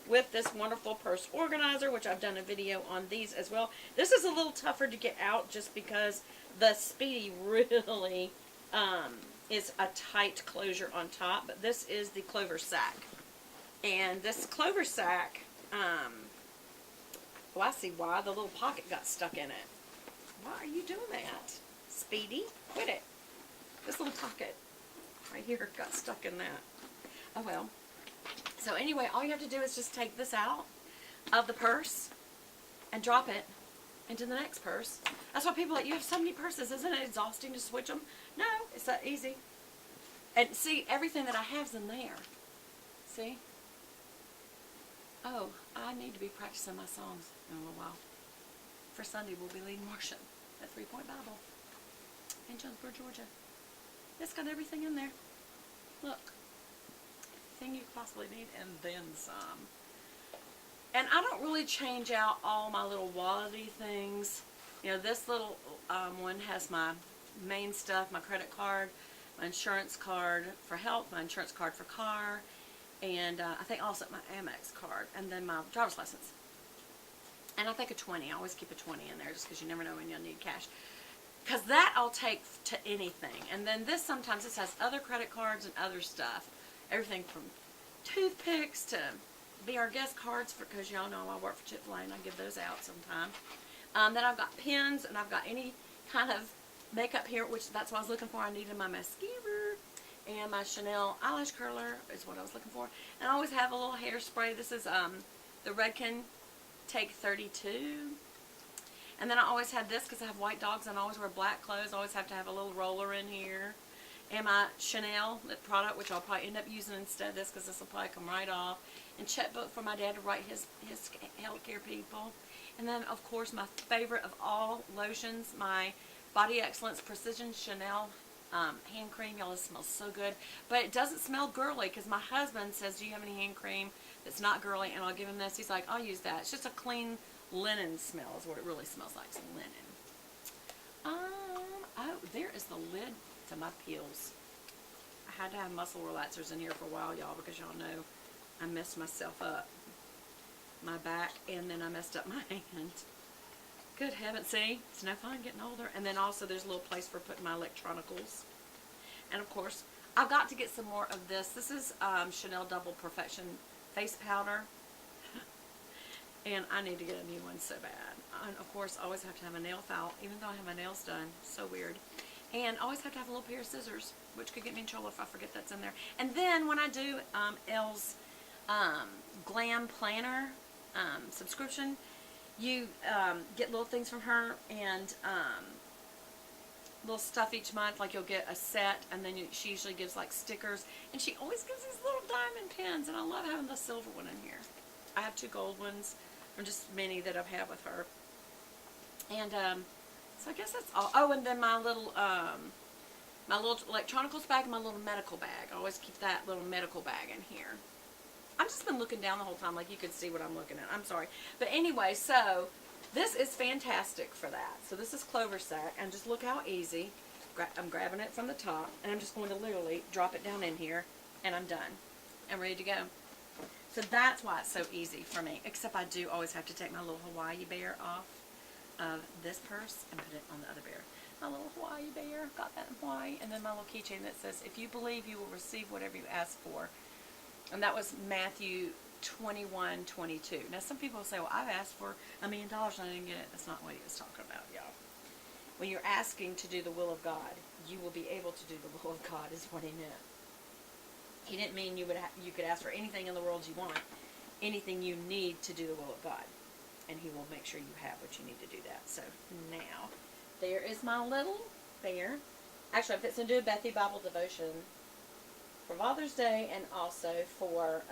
with this wonderful purse organizer, which I've done a video on these as well. This is a little tougher to get out just because the Speedy really is a tight closure on top, but this is the Clover sack. And this Clover sack, well, I see why. The little pocket got stuck in it. Why are you doing that, Speedy? Quit it. This little pocket right here got stuck in that. Oh well. So anyway, all you have to do is just take this out of the purse and drop it into the next purse. That's why people are like, you have so many purses. Isn't it exhausting to switch them? No, it's that easy. And see, everything that I have is in there. See? Oh, I need to be practicing my songs in a little while. For Sunday, we'll be leading worship at 3 Point Bible in Jonesboro, Georgia. It's got everything in there. Look. Thing you possibly need, and then some. And I don't really change out all my little wallet-y things. You know, this little one has my main stuff, my credit card, my insurance card for health, my insurance card for car, and I think also my Amex card, and then my driver's license. And I think a 20. I always keep a 20 in there just because you never know when you'll need cash. Because that I'll take to anything. And then this, sometimes this has other credit cards and other stuff. Everything from toothpicks to be our guest cards, because y'all know I work for Chick-fil-A and I give those out sometime. Then I've got pens, and I've got any kind of makeup here, which that's what I was looking for. I needed my mascara, and my Chanel eyelash curler is what I was looking for. And I always have a little hairspray. This is the Redken Take 32. And then I always have this because I have white dogs and I always wear black clothes. I always have to have a little roller in here. And my Chanel lip product, which I'll probably end up using instead of this because this will probably come right off. And checkbook for my dad to write his healthcare people. And then, of course, my favorite of all lotions, my Body Excellence Precision Chanel hand cream. Y'all, this smells so good. But it doesn't smell girly because my husband says, do you have any hand cream that's not girly? And I'll give him this. He's like, I'll use that. It's just a clean linen smell is what it really smells like, some linen. Oh, there is the lid to my peels. I had to have muscle relaxers in here for a while, y'all, because y'all know I messed myself up. My back, and then I messed up my hand. Good heavens, see? It's no fun getting older. And then also there's a little place for putting my electronicals. And of course, I've got to get some more of this. This is Chanel Double Perfection Face Powder. And I need to get a new one so bad. And of course, I always have to have a nail file, even though I have my nails done. So weird. And I always have to have a little pair of scissors, which could get me in trouble if I forget that's in there. And then when I do Elle's Glam Planner subscription, you get little things from her and little stuff each month. Like you'll get a set, and then she usually gives like stickers. And she always gives these little diamond pins, and I love having the silver one in here. I have 2 gold ones, or just many that I've had with her. And so I guess that's all. Oh, and then my little electronicals bag and my little medical bag. I always keep that little medical bag in here. I've just been looking down the whole time like you could see what I'm looking at. I'm sorry. But anyway, so this is fantastic for that. So this is Clover Sack, and just look how easy. I'm grabbing it from the top, and I'm just going to literally drop it down in here, and I'm done. I'm ready to go. So that's why it's so easy for me. Except I do always have to take my little Hawaii bear off of this purse and put it on the other bear. My little Hawaii bear, got that in Hawaii. And then my little keychain that says, if you believe, you will receive whatever you ask for. And that was Matthew 21:22. Now some people say, well, I've asked for $1 million and I didn't get it. That's not what he was talking about, y'all. When you're asking to do the will of God, you will be able to do the will of God is what he meant. He didn't mean you could ask for anything in the world you want. Anything you need to do the will of God. And he will make sure you have what you need to do that. So now, there is my little bear. Actually, I'm fixing to do a Bethy Bible devotion for Father's Day, and also for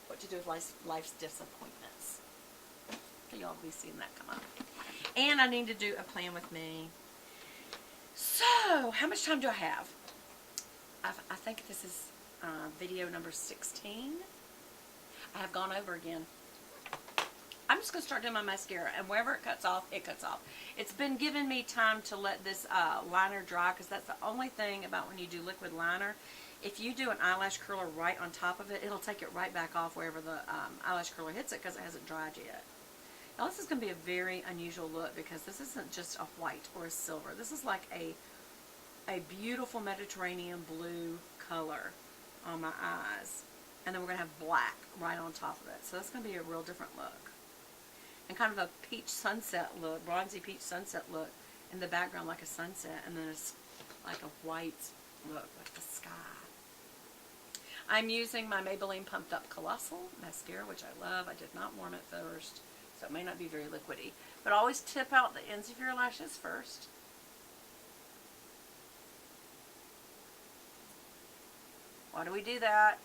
what to do with life's disappointments. Y'all will be seeing that come up. And I need to do a plan with me. So, how much time do I have? I think this is video number 16. I have gone over again. I'm just going to start doing my mascara, and wherever it cuts off, it cuts off. It's been giving me time to let this liner dry, because that's the only thing about when you do liquid liner If you do an eyelash curler right on top of it, it'll take it right back off wherever the eyelash curler hits it because it hasn't dried yet. Now this is going to be a very unusual look because this isn't just a white or a silver. This is like a beautiful Mediterranean blue color on my eyes. And then we're going to have black right on top of it. So that's going to be a real different look. And kind of a peach sunset look, bronzy peach sunset look in the background like a sunset. And then it's like a white look, like the sky. I'm using my Maybelline Pumped Up Colossal Mascara, which I love. I did not warm it first, so it may not be very liquidy. But always tip out the ends of your lashes first. Why do we do that?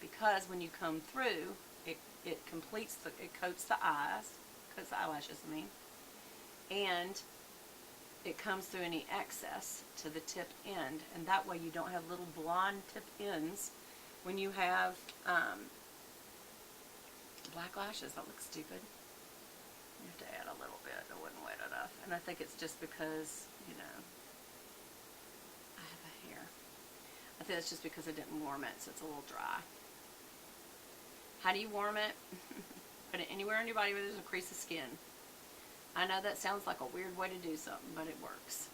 Because when you come through, it completes it coats the eyes, coats the eyelashes, I mean, and it comes through any excess to the tip end, and that way you don't have little blonde tip ends when you have black lashes. That looks stupid. You have to add a little bit. It wasn't wet enough, and I think it's just because, you know, I have a hair. I think it's just because I didn't warm it, so it's a little dry. How do you warm it? Put it anywhere on your body where there's a crease of skin. I know that sounds like a weird way to do something, but it works.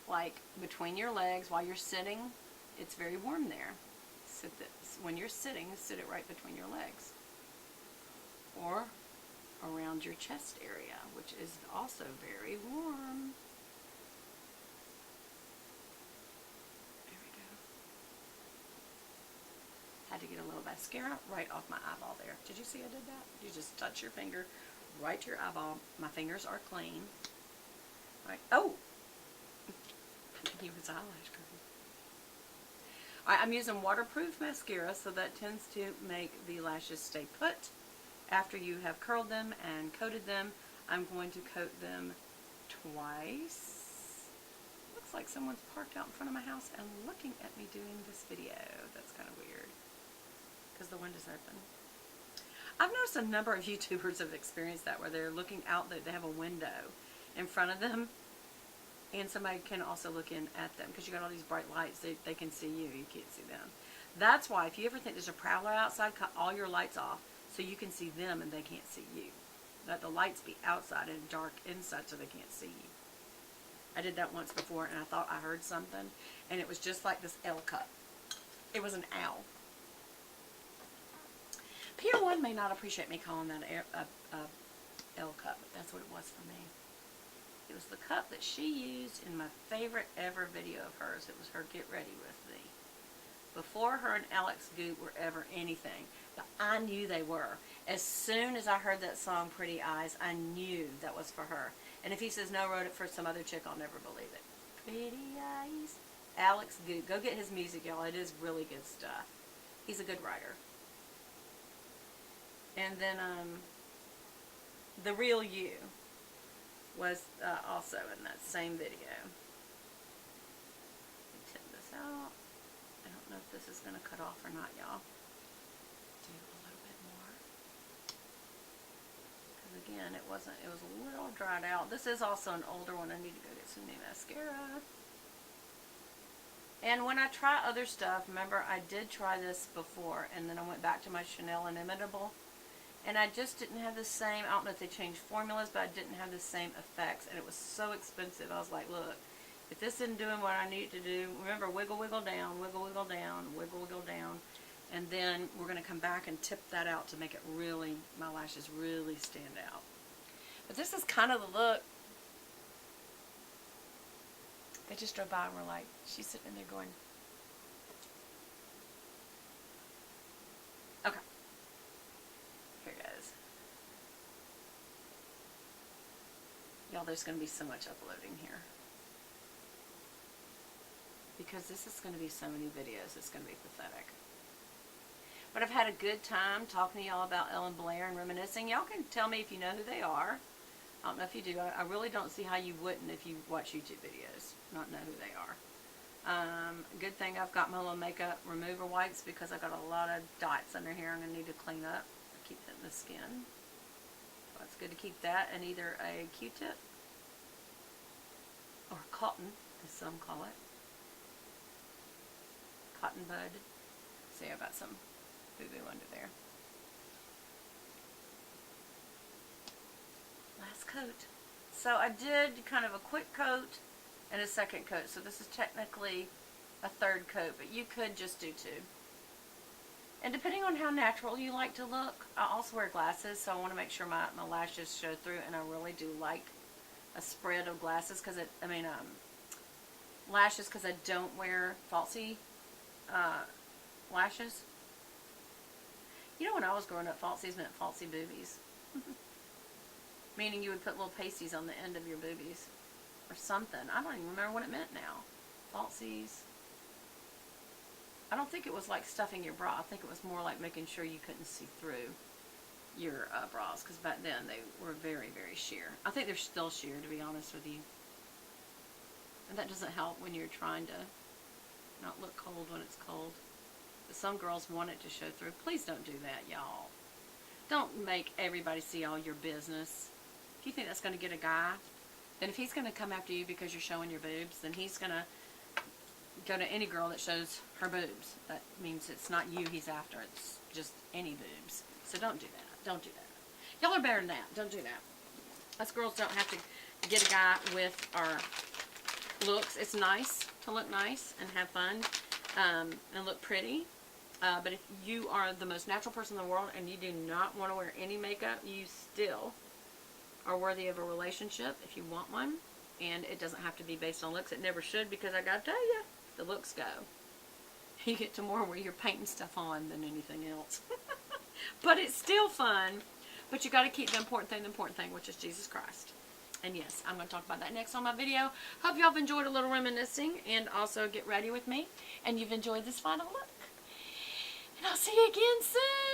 Like between your legs while you're sitting, it's very warm there. When you're sitting, sit it right between your legs. Or around your chest area, which is also very warm. Had to get a little mascara right off my eyeball there. Did you see I did that? You just touch your finger right to your eyeball. My fingers are clean. Right. Oh! He was eyelash curling. Alright, I'm using waterproof mascara, so that tends to make the lashes stay put. After you have curled them and coated them, I'm going to coat them twice. Looks like someone's parked out in front of my house and looking at me doing this video. That's kind of weird, because the window's open. I've noticed a number of YouTubers have experienced that, where they're looking out, they have a window in front of them, and somebody can also look in at them, because you got all these bright lights. They can see you can't see them. That's why if you ever think there's a prowler outside, cut all your lights off so you can see them and they can't see you. Let the lights be outside and dark inside so they can't see you. I did that once before, and I thought I heard something, and it was just like this L cup. It was an owl. Pier 1 may not appreciate me calling that a L cup, but that's what it was for me. It was the cup that she used in my favorite ever video of hers. It was her Get Ready With Me. Before her and Alex Goop were ever anything, but I knew they were. As soon as I heard that song, Pretty Eyes, I knew that was for her. And if he says no, wrote it for some other chick, I'll never believe it. Pretty Eyes. Alex Goop. Go get his music, y'all. It is really good stuff. He's a good writer. And then, The Real You was also in that same video. Tip this out. I don't know if this is going to cut off or not, y'all. Do a little bit more. Because again, it was a little dried out. This is also an older one. I need to go get some new mascara. And when I try other stuff, remember I did try this before, and then I went back to my Chanel Inimitable, and I just didn't have the same, I don't know if they changed formulas, but I didn't have the same effects, and it was so expensive. I was like, look, if this isn't doing what I need to do, remember, wiggle, wiggle down, wiggle, wiggle down, wiggle, wiggle down, and then we're going to come back and tip that out to make it really, my lashes really stand out. But this is kind of the look. They just drove by and were like, she's sitting in there going, okay. Here it goes. Y'all, there's going to be so much uploading here. Because this is going to be so many videos, it's going to be pathetic. But I've had a good time talking to y'all about Elle and Blair and reminiscing. Y'all can tell me if you know who they are. I don't know if you do. I really don't see how you wouldn't if you watch YouTube videos, not know who they are. Good thing I've got my little makeup remover wipes, because I got a lot of dots under here I'm going to need to clean up. I keep hitting the skin. So it's good to keep that, and either a Q-tip or cotton, as some call it. cotton bud. See, I got some boo-boo under there. Last coat. So I did kind of a quick coat and a second coat. So this is technically a third coat, but you could just do 2. And depending on how natural you like to look, I also wear glasses, so I want to make sure my lashes show through, and I really do like a spread of glasses, because lashes, because I don't wear falsy lashes. You know, when I was growing up, falsies meant falsy boobies. Meaning you would put little pasties on the end of your boobies. Or something. I don't even remember what it meant now. Falsies. I don't think it was like stuffing your bra. I think it was more like making sure you couldn't see through your bras. Because back then they were very, very sheer. I think they're still sheer, to be honest with you. And that doesn't help when you're trying to not look cold when it's cold. But some girls want it to show through. Please don't do that, y'all. Don't make everybody see all your business. If you think that's going to get a guy, then if he's going to come after you because you're showing your boobs, then he's going to go to any girl that shows her boobs. That means it's not you he's after. It's just any boobs. So don't do that. Don't do that. Y'all are better than that. Don't do that. Us girls don't have to get a guy with our looks. It's nice to look nice and have fun and look pretty. But if you are the most natural person in the world and you do not want to wear any makeup, you still are worthy of a relationship if you want one. And it doesn't have to be based on looks. It never should, because I gotta tell you, the looks go. You get to more where you're painting stuff on than anything else. But it's still fun. But you gotta keep the important thing, which is Jesus Christ. And yes, I'm going to talk about that next on my video. Hope y'all have enjoyed a little reminiscing, and also get ready with me. And you've enjoyed this final look. And I'll see you again soon.